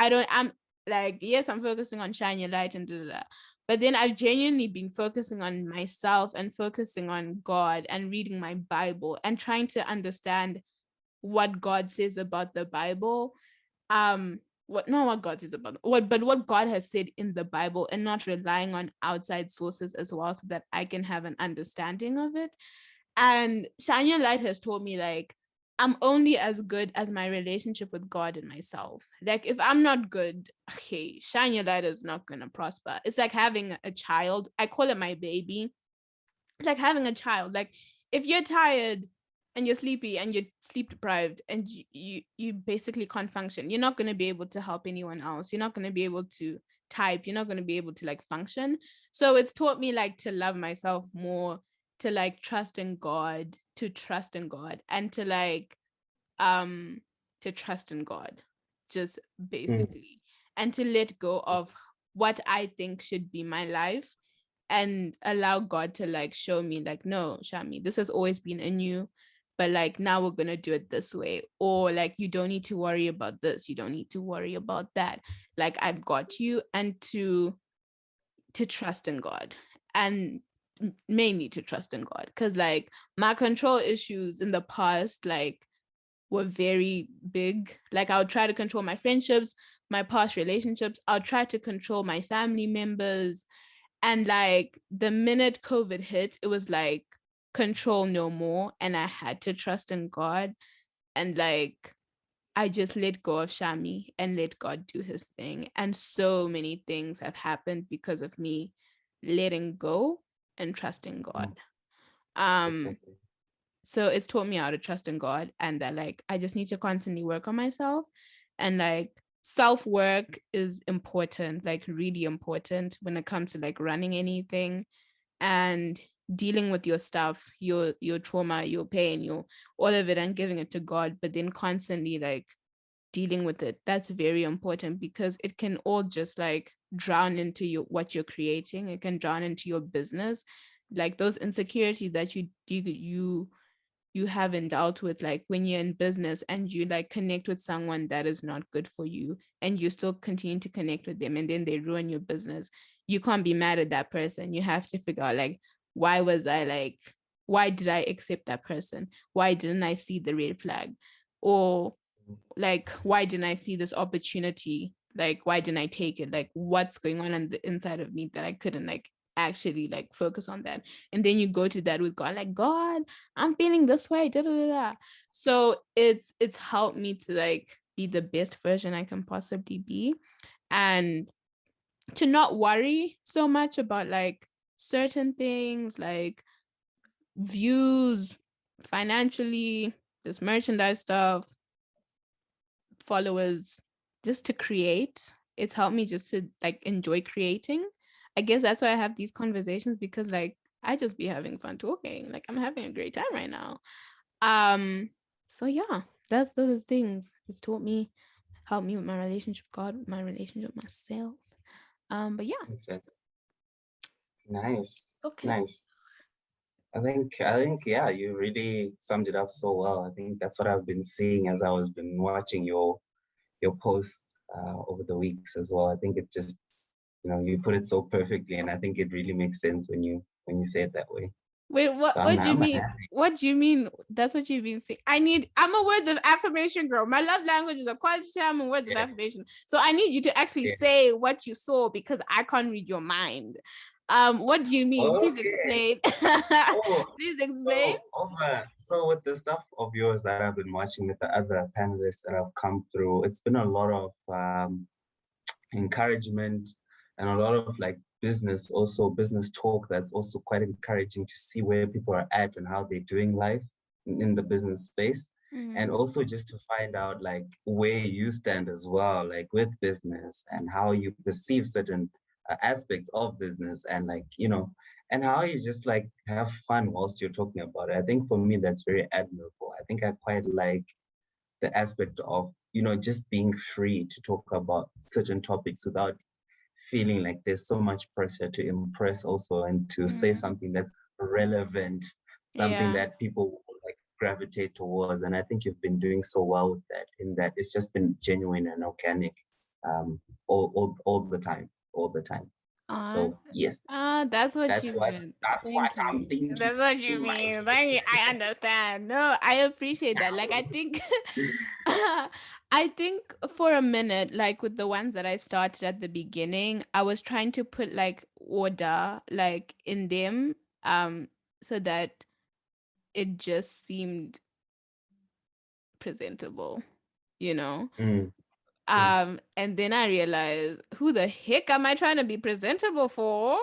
Like, yes, I'm focusing on shine your light and da, da, da. But then I've genuinely been focusing on myself and focusing on God and reading my Bible and trying to understand what God says about the Bible. What not what God says about what God has said in the Bible, and not relying on outside sources as well, so that I can have an understanding of it. And Shine Your Light has told me, like, I'm only as good as my relationship with God and myself. Like, if I'm not good, okay, Shine Your Light is not gonna prosper. It's like having a child. I call it my baby. It's like having a child. Like, if you're tired and you're sleepy and you're sleep deprived and you basically can't function, you're not going to be able to help anyone else. You're not going to be able to type. You're not going to be able to like function. So it's taught me like to love myself more, to like trust in God, and to like to trust in God, just basically, and to let go of what I think should be my life, and allow God to like show me, like, no, Shami, this has always been in you, but like now we're gonna do it this way. Or like, you don't need to worry about this, you don't need to worry about that, like I've got you. And to trust in God, and mainly to trust in God, because like my control issues in the past like were very big. Like, I would try to control my friendships, my past relationships, I'll try to control my family members. And like the minute COVID hit, it was like control no more. And I had to trust in God. And like I just let go of Shami and let God do his thing. And so many things have happened because of me letting go and trusting God. Um, Definitely. so it's taught me how to trust in God, and that like I just need to constantly work on myself. And like self-work is important, like really important when it comes to like running anything and dealing with your stuff, your trauma, your pain, your all of it, and giving it to God, but then constantly like dealing with it. That's very important, because it can all just like drown into your what you're creating. It can drown into your business, like those insecurities that you haven't dealt with, like when you're in business and you like connect with someone that is not good for you, and you still continue to connect with them, and then they ruin your business. You can't be mad at that person. You have to figure out like, why was I like, why did I accept that person? Why didn't I see the red flag? Or like, why didn't I see this opportunity? Like, why didn't I take it? Like, what's going on the inside of me that I couldn't like actually like focus on that? And then you go to that with God, like, God, I'm feeling this way, da, da, da, da. So it's helped me to like be the best version I can possibly be, and to not worry so much about like certain things, like views, financially, this merchandise stuff, followers, just to create. It's helped me just to like enjoy creating. I guess that's why I have these conversations, because like I just be having fun talking. Like, I'm having a great time right now. So yeah, that's those are the things it's taught me, helped me with my relationship with God, my relationship with myself. But yeah, Exactly. Nice. okay. Nice. I think yeah, you really summed it up so well. I think that's what I've been seeing as I was been watching your posts over the weeks as well. I think it just, you put it so perfectly, and I think it really makes sense when you say it that way. Wait, So what I'm do you I'm mean? happy. What do you mean? That's what you've been saying. I'm a words of affirmation girl. My love language is a quality time and words of Yeah, affirmation. So I need you to actually yeah. say what you saw, because I can't read your mind. What do you mean? Please Okay. explain. Oh, Please explain. so with the stuff of yours that I've been watching with the other panelists that have come through, it's been a lot of encouragement and a lot of like business talk that's also quite encouraging to see where people are at and how they're doing life in the business space. And Mm, also just to find out like where you stand as well, like with business and how you perceive certain aspects of business, and like, and how you just like have fun whilst you're talking about it. I think for me, that's very admirable. I think I quite like the aspect of, just being free to talk about certain topics without feeling like there's so much pressure to impress also, and to say mm, something that's relevant, something yeah. that people will like gravitate towards. And I think you've been doing so well with that, in that it's just been genuine and organic. all the time, all the time. Uh, So yes, that's what that's you what meant. that's what Thank you. I'm thinking That's what you in my mean. Thank you. I understand. No, I appreciate that. Like, I think, I think for a minute, like with the ones that I started at the beginning, I was trying to put like order, like in them, so that it just seemed presentable, you know? Mm, mm. And then I realized, who the heck am I trying to be presentable for?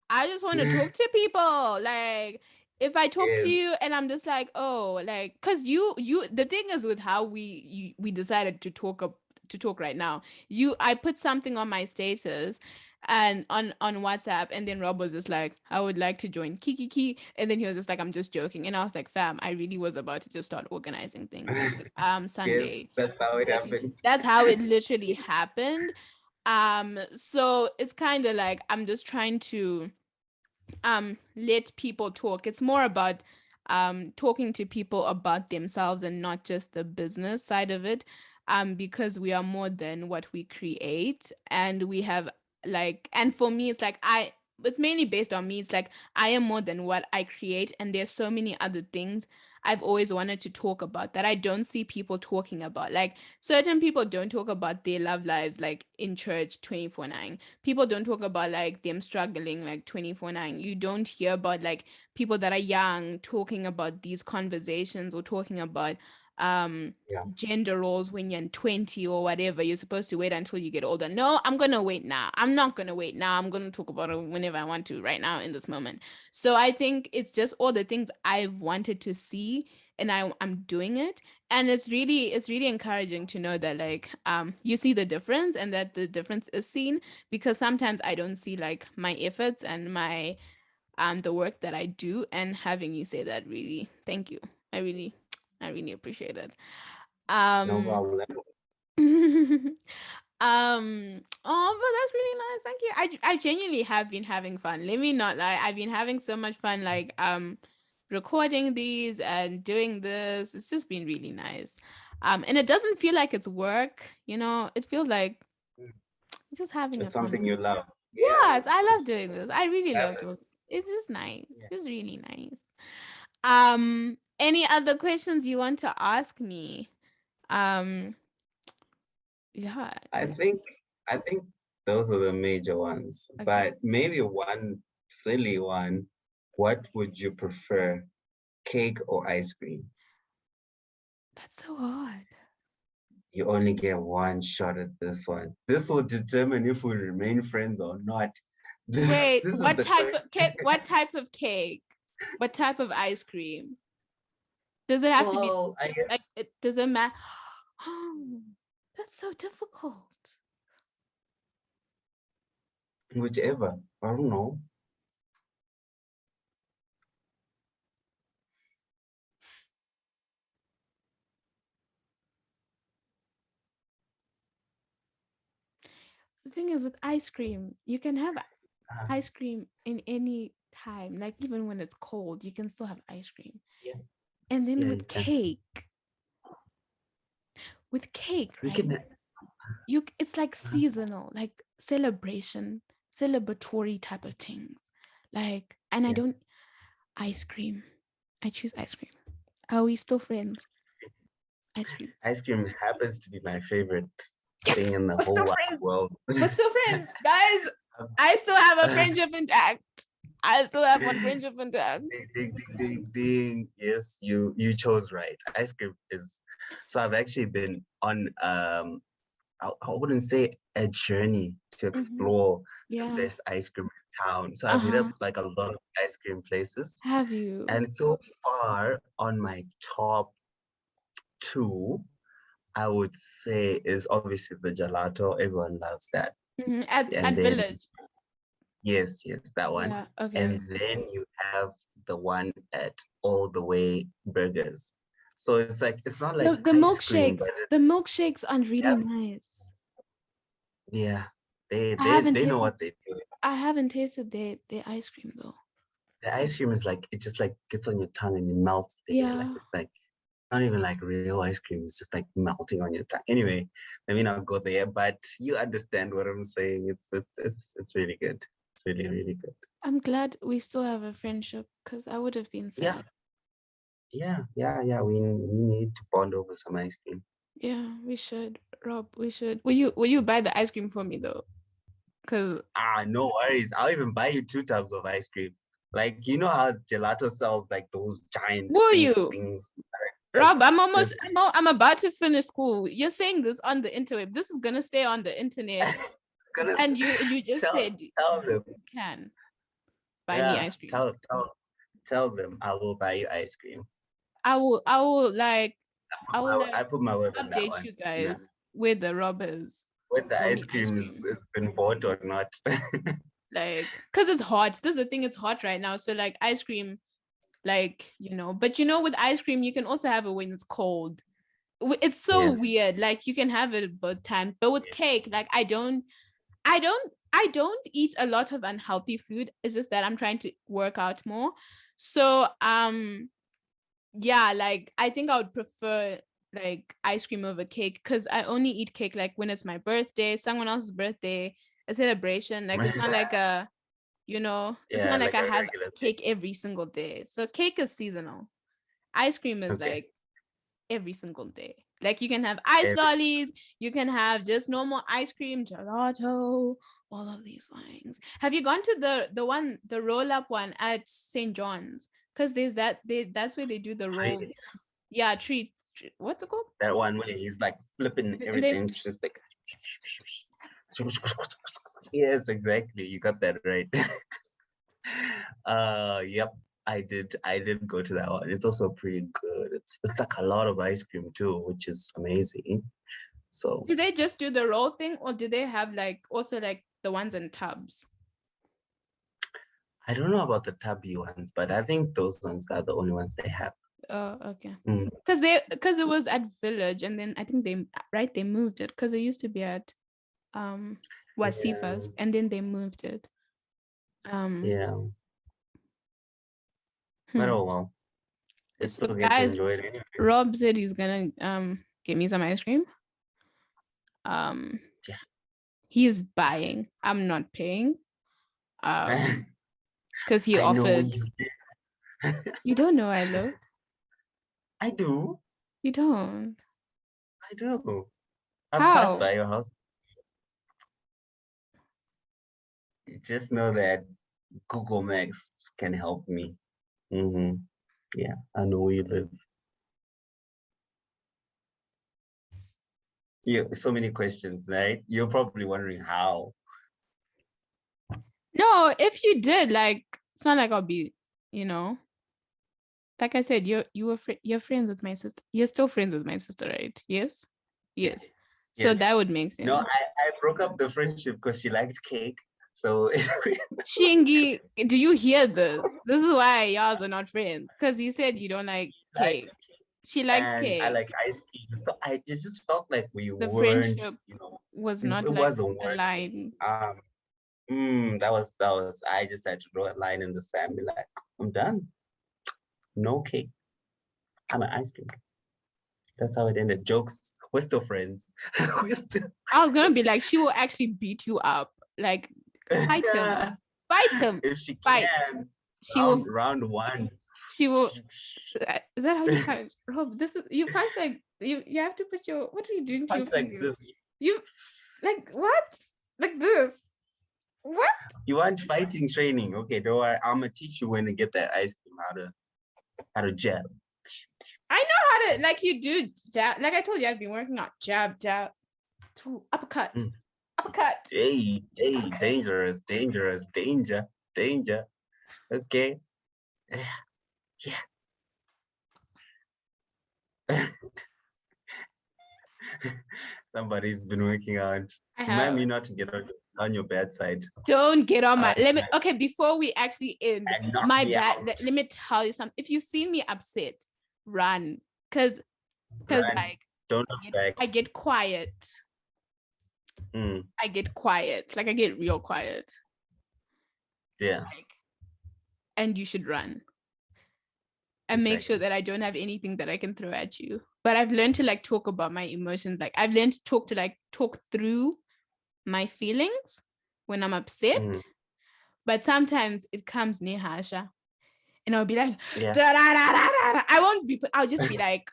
I just want to talk to people. Like, if I talk to Yes, you and I'm just like, oh, like, cause the thing is with how we decided to talk right now. I put something on my status and on WhatsApp, and then Rob was just like, I would like to join Kiki, and then he was just like, I'm just joking, and I was like, fam, I really was about to just start organizing things. He was like, yes, Sunday. that's how it Literally. happened. That's how it literally happened. So it's kind of like I'm just trying to let people talk. It's more about talking to people about themselves and not just the business side of it. Because we are more than what we create, and we have like, and for me it's like it's mainly based on me. It's like I am more than what I create, and there's so many other things I've always wanted to talk about that I don't see people talking about. Like, certain people don't talk about their love lives like in church 24/9. People don't talk about like them struggling like 24/9. You don't hear about like people that are young talking about these conversations, or talking about Yeah, gender roles when you're in 20 or whatever. You're supposed to wait until you get older. No, I'm gonna wait now. I'm not gonna wait now. I'm gonna talk about it whenever I want to, right now in this moment. So I think it's just all the things I've wanted to see, and I'm doing it. And it's really encouraging to know that like you see the difference, and that the difference is seen, because sometimes I don't see like my efforts and my the work that I do. And having you say that, really, thank you. I really appreciate it. no um problem. oh, but that's really nice. Thank you. I genuinely have been having fun. Let me not lie. I've been having so much fun, like recording these and doing this. It's just been really nice. And it doesn't feel like it's work, it feels like just having a It's something you conversation. love. Yeah, Yes, I love it's doing this. I really love love it. doing it. It's just nice. Yeah. Just really nice. Any other questions you want to ask me? Um, yeah. I think I think those are the major ones, Okay. but maybe one silly one. What would you prefer, cake or ice cream? That's so hard. You only get one shot at this one. This will determine if we remain friends or not. This Wait, this is what the type question. of cake? What type of cake? What type of ice cream? Does it have to be Well, I guess like it doesn't matter? Oh, that's so difficult. whichever. I don't know. The thing is with ice cream, you can have Uh, ice cream in any time. Like even when it's cold, you can still have ice cream. yeah, And then yeah, you can. with cake, You right? can. It's like seasonal, like celebration, celebratory type of things. Like, and I Yeah. don't ice cream. I choose ice cream. Are we still friends? Ice cream. Ice cream happens to be my favorite thing Yes, in the we're whole still wide friends. world. We're still friends, guys. I still have a friendship intact. I still have one friendship intact. Ding, ding, ding, ding, ding. Yes, you chose right. Ice cream is so Yes. I've actually been on I wouldn't say a journey to Mm-hmm. explore the Yeah. best ice cream in town. So I've hit up Uh-huh. like a lot of ice cream places. Have you? And so far on my top two, I would say is obviously the gelato. Everyone loves that. Mm-hmm. At And at then Village. yes, that one. Yeah. Okay. And then you have the one at All the Way Burgers. So it's like it's not like The ice cream, but milkshakes. The milkshakes are really yep, nice. yeah. They I they haven't they know tasted what they do. I haven't tasted their ice cream though. The ice cream is like it just like gets on your tongue and it melts there. Like Yeah. it's like not even like real ice cream. It's just like melting on your tongue. Anyway, let me not go there, but you understand what I'm saying. It's really good. It's really, really good. I'm glad we still have a friendship because I would have been Yeah, sad. yeah. We need to bond over some ice cream. Yeah, we should, Rob. We should. Will you buy the ice cream for me though? Because No worries. I'll even buy you 2 tubs of ice cream. Like you know how gelato sells like those giant will pink you, things. Like Rob? I'm almost. this. I'm about to finish school. You're saying this on the interweb. This is gonna stay on the internet, It's gonna and you just tell said tell them. you can buy me Yeah, ice cream. tell them I will buy you ice cream. I will. I will like. I will I like put my word on that update one. you Yeah. guys with the robbers. Whether the Bought ice me ice cream cream. is been bought or not. Like, cause it's hot. This is the thing. It's hot right now. So like ice cream, like but with ice cream you can also have it when it's cold. It's so Yes. weird. Like you can have it both times. But with cake, like I don't eat a lot of unhealthy food. It's just that I'm trying to work out more. So yeah, like I think I would prefer like ice cream over cake because I only eat cake like when it's my birthday, someone else's birthday, a celebration. Like it's not like it's Yeah, not like like I a have regular thing. cake every single day. So cake is seasonal. Ice cream is Okay. like every single day. Like you can have ice lollies, you can have just normal ice cream, gelato, all of these things. Have you gone to the roll up one at St. John's? Because that's where they do the roll. Treats. Yeah, what's it called? That one way he's like flipping And then everything. It's just like yes, exactly. You got that right. Yep. I did go to that one. It's also pretty good. It's like a lot of ice cream too, which is amazing. So do they just do the roll thing or do they have like also like the ones in tubs? I don't know about the tubby ones, but I think those ones are the only ones they have. Oh, okay. Mm. Because it was at Village and then I think they moved it because it used to be at Wasifa's and then they moved it. Yeah. But Hmm. oh well. We So still get to guys, enjoy it anyway. Rob said he's gonna get me some ice cream. Yeah. He's buying. I'm not paying. Because he I know offered. you did. You don't know I look. I do. You don't. I do. I've passed How? by your house. Just know that Google Maps can help me. Mm-hmm. Yeah, I know where you live. Yeah, so many questions, right? You're probably wondering how. No, if you did, like, it's not like I'll be, like I said, you're friends with my sister. You're still friends with my sister, right? Yes. Yes. So Yes. that would make sense. No, I broke up the friendship because she liked cake. So Shingi, do you hear this? This is why y'all are not friends. Because you said you don't like cake. She likes and I cake. like ice cream. So it just felt like we The weren't, friendship was it not like wasn't working. aligned. That was I just had to draw a line in the sand, be like, I'm done. No cake. I'm an ice cream. That's how it ended. Jokes. We're still friends. We're still I was gonna be like, she will actually beat you up. Like, fight him. Fight him. if she Fight. can. She will Round one. she will is that how you punch? Rob, this is you punch like you have to put your what are you doing to your Punch like fingers? this. You like what? Like this. What? You want fighting training? Okay, don't worry. I'm gonna teach you when to get that ice cream, how to jab. I know how to like you do jab. Like I told you, I've been working out jab, uppercut, uppercut. Hey, dangerous, danger. Okay. Yeah. Somebody's been working out. I Remind have. me not to get on your bad side. Don't get on my let me okay before we actually end And knock my me bad out. let me tell you something. If you see me upset, run. Cause like don't look back. I get quiet. I get quiet. Like I get real quiet. Yeah. And you should run. and make sure that I don't have anything that I can throw at you. But I've learned to like talk about my emotions. Like I've learned to talk through my feelings when I'm upset. But sometimes it comes near Hasha. And I'll be like, I won't be, I'll just be like,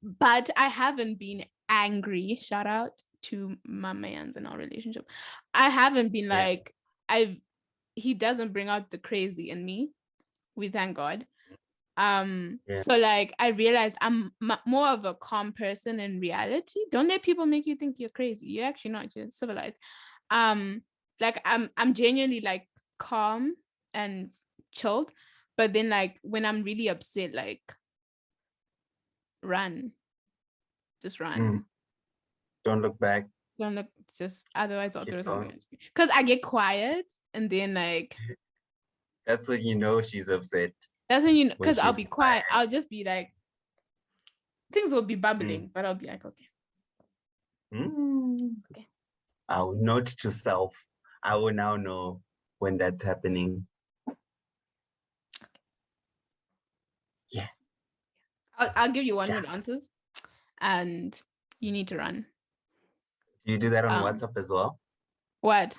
but I haven't been angry. Shout out to my mans in our relationship. I haven't been like, he doesn't bring out the crazy in me. We thank God. So like I realized I'm more of a calm person in reality. Don't let people make you think you're crazy. You're actually not, you're civilized. Like I'm genuinely like calm and chilled, but then like when I'm really upset, like just run. Don't look back. Don't look, just otherwise I'll throw something at you. Because I get quiet and then like that's when you know she's upset. That's when you know, because I'll be quiet. I'll just be like, things will be bubbling, but I'll be like, okay. Okay. I'll note to self. I will now know when that's happening. Yeah. I'll give you 1 word answers, and you need to run. Do you do that on WhatsApp as well? What?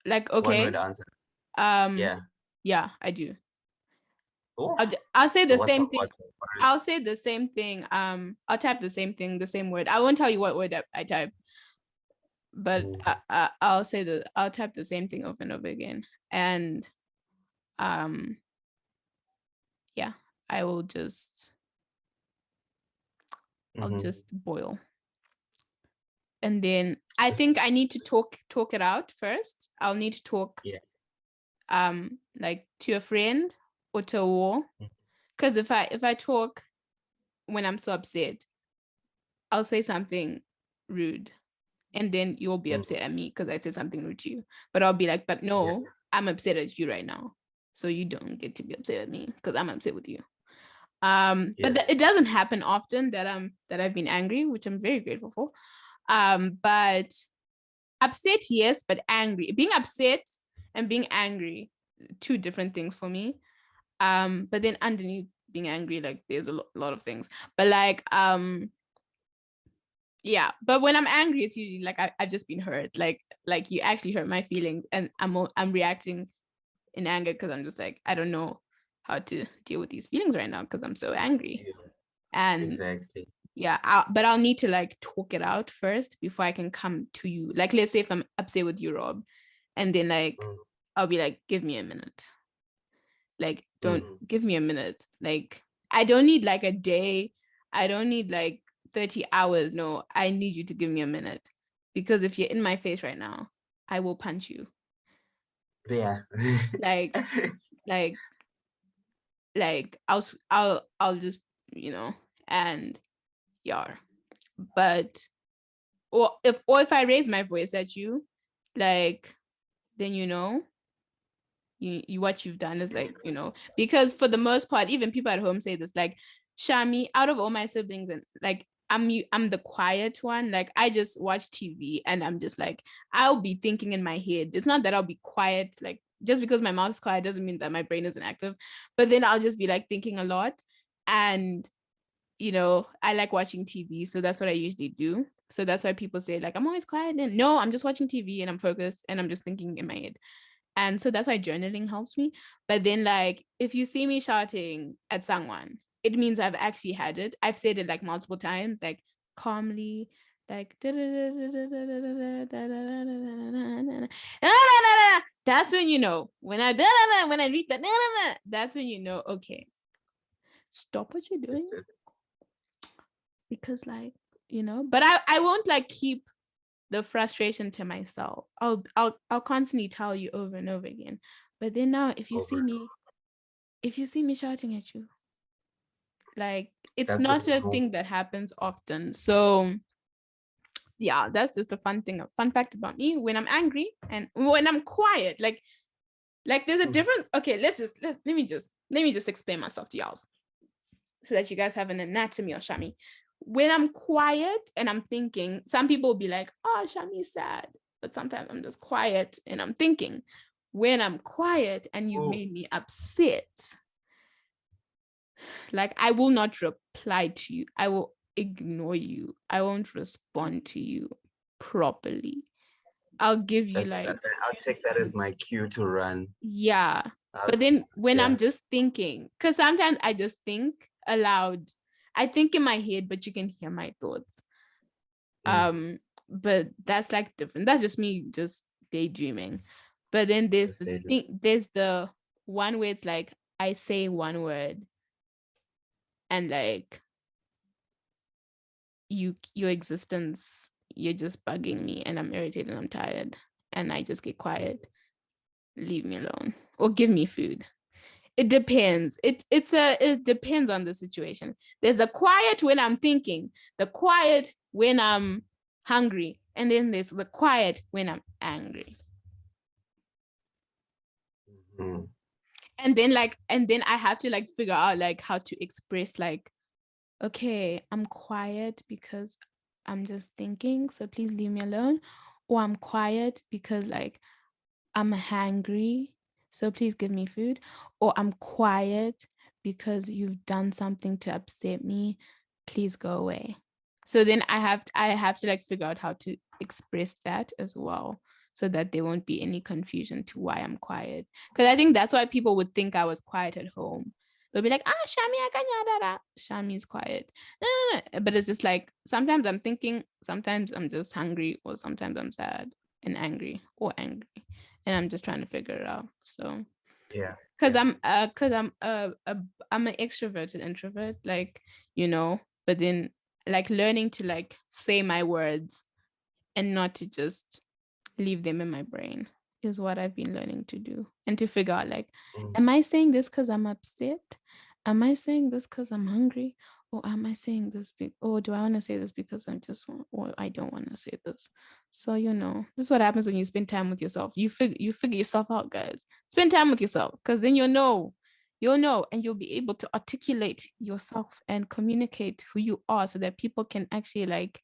Like, okay. 1 word answer. Yeah, I do. Oh. I'll say the same thing. I'll say the same thing. I'll type the same thing, the same word. I won't tell you what word I type, but I'll type the same thing over and over again. And yeah, I'll just boil. And then I think I need to talk it out first. I'll need to talk like to a friend or to a wall. Because if I talk when I'm so upset, I'll say something rude, and then you'll be upset at me because I said something rude to you. But I'll be like, but no, I'm upset at you right now, so you don't get to be upset at me because I'm upset with you. But it doesn't happen often that I've been angry, which I'm very grateful for. But upset, yes, but angry. Being upset and being angry, two different things for me. But then underneath being angry, like there's a lot of things. But like, yeah. But when I'm angry, it's usually like I've just been hurt. Like you actually hurt my feelings, and I'm reacting in anger because I'm just like, I don't know how to deal with these feelings right now because I'm so angry. And but I'll need to like talk it out first before I can come to you. Like, let's say if I'm upset with you, Rob, and then like I'll be like, give me a minute. Like, don't give me a minute. Like, I don't need like a day. I don't need like 30 hours. No, I need you to give me a minute, because if you're in my face right now, I will punch you. Yeah. like I'll just, and but or if I raise my voice at you, like, then you what you've done is like, because for the most part, even people at home say this, like, Shami, out of all my siblings, and like I'm the quiet one. Like, I just watch TV and I'm just like, I'll be thinking in my head. It's not that I'll be quiet, like just because my mouth is quiet doesn't mean that my brain isn't active, but then I'll just be like thinking a lot. And I like watching TV, so that's what I usually do. So that's why people say like I'm always quiet, and no, I'm just watching TV and I'm focused and I'm just thinking in my head. And so that's why journaling helps me. But then, like, if you see me shouting at someone, it means I've actually had it. I've said it like multiple times, like calmly, like that's when when I read that, that's when okay, stop what you're doing, because like but I won't like keep the frustration to myself. I'll constantly tell you over and over again. But then now if you see me shouting at you, like, it's not a thing that happens often. So yeah, that's just a fun fact about me. When I'm angry and when I'm quiet, like there's a difference. Okay, let me just explain myself to y'all so that you guys have an anatomy of Shami. When I'm quiet and I'm thinking, some people will be like, oh, Shami's sad. But sometimes I'm just quiet and I'm thinking. When I'm quiet and you've made me upset, Like, I will not reply to you. I will ignore you. I won't respond to you properly. I'll give you like, I'll take that as my cue to run. yeah. Uh, But then when yeah. I'm just thinking, because sometimes I just think aloud. I think in my head, but you can hear my thoughts. But that's like different. That's just me just daydreaming. But then there's the thing, there's the one where it's like I say one word and like your existence, you're just bugging me and I'm irritated and I'm tired and I just get quiet. Leave me alone or give me food. It depends. It depends on the situation. There's a quiet when I'm thinking, the quiet when I'm hungry, and then there's the quiet when I'm angry. Mm-hmm. And then I have to like figure out like how to express like, okay, I'm quiet because I'm just thinking, so please leave me alone. Or I'm quiet because like I'm hungry, so please give me food. Or I'm quiet because you've done something to upset me, please go away. So then I have to like figure out how to express that as well, so that there won't be any confusion to why I'm quiet. Because I think that's why people would think I was quiet at home. They'll be like, Shami, Shami's quiet. No, no, no. But it's just like sometimes I'm thinking, sometimes I'm just hungry, or sometimes I'm sad and angry, or angry, and I'm just trying to figure it out. So yeah, because I'm I'm an extroverted introvert, like, you know, but then like learning to like say my words and not to just leave them in my brain is what I've been learning to do, and to figure out like, am I saying this because I'm upset? Am I saying this because I'm hungry? Or am I saying this or do I want to say this because I'm just, or I don't want to say this? So, you know, this is what happens when you spend time with yourself. You figure yourself out, guys. Spend time with yourself, because then you'll know, and you'll be able to articulate yourself and communicate who you are, so that people can actually like,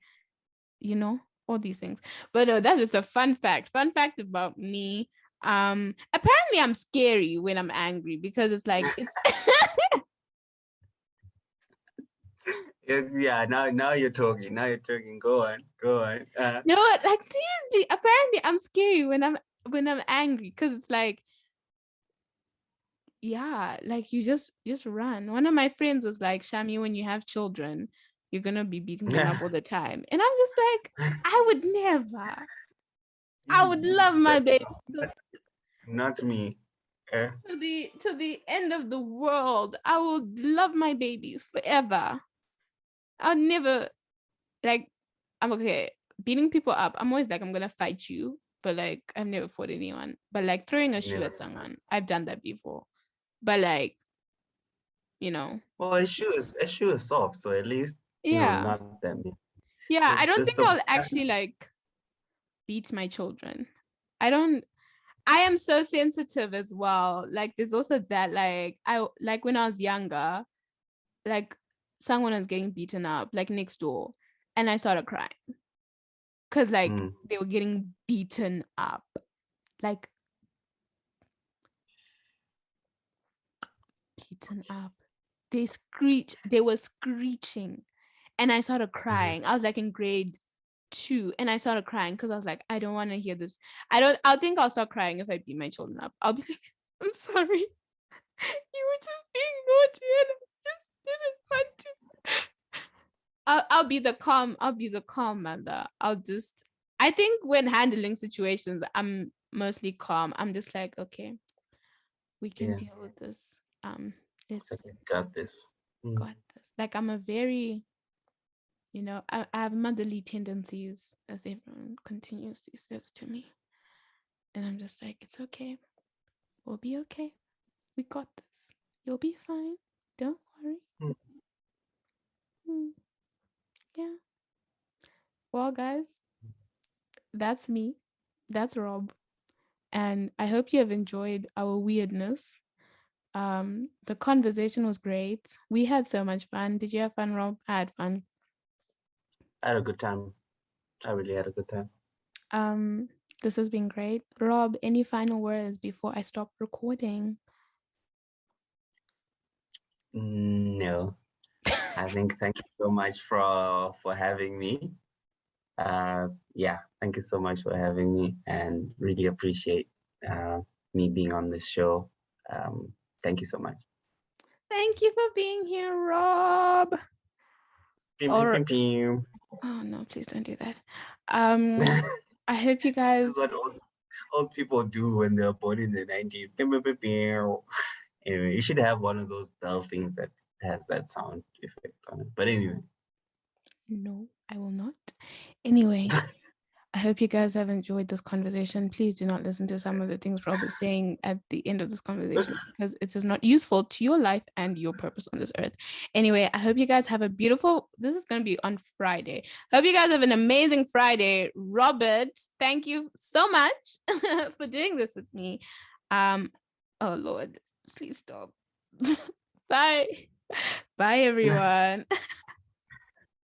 you know, all these things. But that's just a fun fact about me. Apparently I'm scary when I'm angry, because it's like it's yeah. Now you're talking. Go on. no, like seriously, apparently I'm scary when I'm angry, because it's like, yeah, like you just run. One of my friends was like, Shami, when you have children, you're gonna be beating them up all the time. And I'm just like, I would never. I would love my baby Not me. to the end of the world. I would love my babies forever. I'll never, like, I'm okay beating people up. I'm always like, I'm gonna fight you, but like I've never fought anyone. But like throwing a shoe at someone, I've done that before. But like, you know, Well, a shoe is soft, so at least yeah, not that mean. yeah. I don't This think the I'll actually like beat my children. I don't. I am so sensitive as well. Like, there's also that, like, I like when I was younger, like someone was getting beaten up, like next door, and I started crying because like they were getting beaten up, like beaten up. They were screeching, and I started crying. I was like in grade 2, and I started crying because I was like, I don't want to hear this. I think I'll start crying if I beat my children up. I'll be like, I'm sorry. You were just being naughty and I just didn't want to. I'll be the calm mother. I think when handling situations, I'm mostly calm. I'm just like, okay, we can deal with this. Let's got this. got this. Like, I'm a very, I have motherly tendencies, as everyone continuously says to me. And I'm just like, it's okay. We'll be okay. We got this. You'll be fine. Don't worry. Yeah. Well, guys, that's me. That's Rob. And I hope you have enjoyed our weirdness. The conversation was great. We had so much fun. Did you have fun, Rob? I had fun. I had a good time. I really had a good time. This has been great. Rob, any final words before I stop recording? No, I think thank you so much for having me. Yeah, thank you so much for having me, and really appreciate me being on this show. Thank you so much. Thank you for being here, Rob. Or oh no, please don't do that. This I hope you guys. is what old people do when they're born in the 90s. Anyway, you should have one of those bell things that has that sound effect on it. But anyway. No, I will not. Anyway, I hope you guys have enjoyed this conversation. Please do not listen to some of the things Rob is saying at the end of this conversation because it is not useful to your life and your purpose on this earth. Anyway, I hope you guys have a beautiful, this is going to be on Friday. Hope you guys have an amazing Friday. Robert, thank you so much for doing this with me. Oh Lord, please stop. Bye. Bye, everyone.